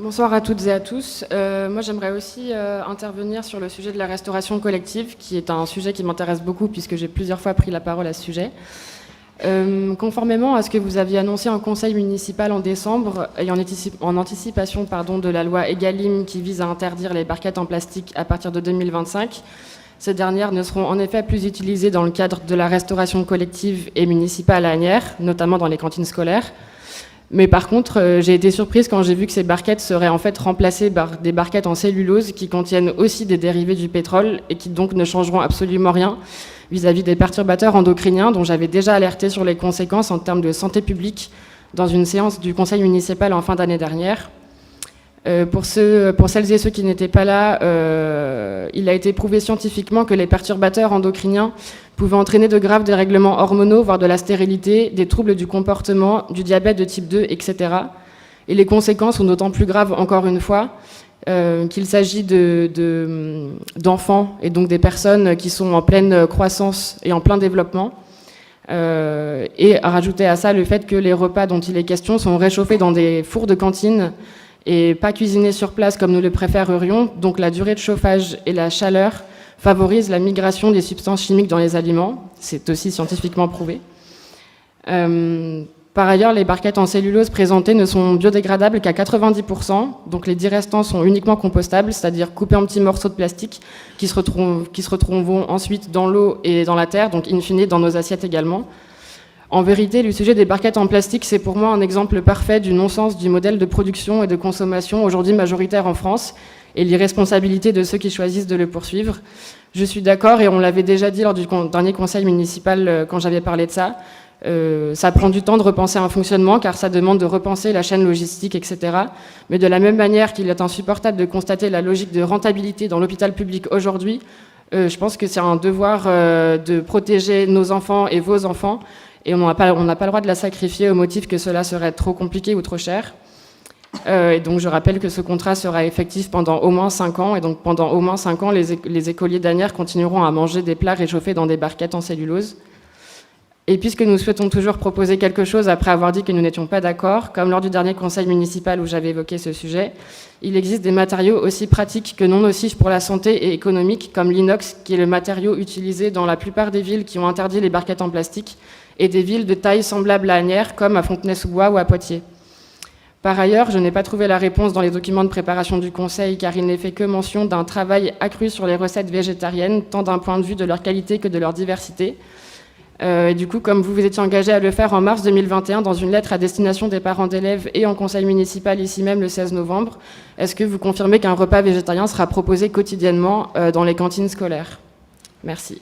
Bonsoir à toutes et à tous. Moi, j'aimerais aussi intervenir sur le sujet de la restauration collective, qui est un sujet qui m'intéresse beaucoup puisque j'ai plusieurs fois pris la parole à ce sujet. Conformément à ce que vous aviez annoncé en conseil municipal en décembre, et en anticipation de la loi Egalim qui vise à interdire les barquettes en plastique à partir de 2025, ces dernières ne seront en effet plus utilisées dans le cadre de la restauration collective et municipale à Asnières, notamment dans les cantines scolaires. Mais par contre, j'ai été surprise quand j'ai vu que ces barquettes seraient en fait remplacées par des barquettes en cellulose qui contiennent aussi des dérivés du pétrole et qui donc ne changeront absolument rien vis-à-vis des perturbateurs endocriniens dont j'avais déjà alerté sur les conséquences en termes de santé publique dans une séance du conseil municipal en fin d'année dernière. Pour celles et ceux qui n'étaient pas là, il a été prouvé scientifiquement que les perturbateurs endocriniens pouvaient entraîner de graves dérèglements hormonaux, voire de la stérilité, des troubles du comportement, du diabète de type 2, etc. Et les conséquences sont d'autant plus graves, encore une fois, qu'il s'agit d'enfants et donc des personnes qui sont en pleine croissance et en plein développement. Et à rajouter à ça le fait que les repas dont il est question sont réchauffés dans des fours de cantine et pas cuisinés sur place comme nous le préférerions. Donc la durée de chauffage et la chaleur favorisent la migration des substances chimiques dans les aliments. C'est aussi scientifiquement prouvé. Par ailleurs, les barquettes en cellulose présentées ne sont biodégradables qu'à 90%. Donc les 10 restants sont uniquement compostables, c'est-à-dire coupés en petits morceaux de plastique qui se retrouveront ensuite dans l'eau et dans la terre, donc in fine dans nos assiettes également. En vérité, le sujet des barquettes en plastique, c'est pour moi un exemple parfait du non-sens du modèle de production et de consommation aujourd'hui majoritaire en France et l'irresponsabilité de ceux qui choisissent de le poursuivre. Je suis d'accord, et on l'avait déjà dit lors du dernier conseil municipal quand j'avais parlé de ça, ça prend du temps de repenser un fonctionnement car ça demande de repenser la chaîne logistique, etc. Mais de la même manière qu'il est insupportable de constater la logique de rentabilité dans l'hôpital public aujourd'hui, je pense que c'est un devoir de protéger nos enfants et vos enfants. Et on n'a pas le droit de la sacrifier au motif que cela serait trop compliqué ou trop cher. Et donc je rappelle que ce contrat sera effectif pendant au moins 5 ans. Et donc pendant au moins 5 ans, les écoliers d'Asnières continueront à manger des plats réchauffés dans des barquettes en cellulose. Et puisque nous souhaitons toujours proposer quelque chose après avoir dit que nous n'étions pas d'accord, comme lors du dernier conseil municipal où j'avais évoqué ce sujet, il existe des matériaux aussi pratiques que non nocifs pour la santé et économiques, comme l'inox, qui est le matériau utilisé dans la plupart des villes qui ont interdit les barquettes en plastique, et des villes de taille semblable à Asnières, comme à Fontenay-sous-Bois ou à Poitiers. Par ailleurs, je n'ai pas trouvé la réponse dans les documents de préparation du Conseil, car il n'est fait que mention d'un travail accru sur les recettes végétariennes, tant d'un point de vue de leur qualité que de leur diversité. Et du coup, comme vous vous étiez engagé à le faire en mars 2021 dans une lettre à destination des parents d'élèves et en conseil municipal ici même le 16 novembre, est-ce que vous confirmez qu'un repas végétarien sera proposé quotidiennement dans les cantines scolaires ? Merci.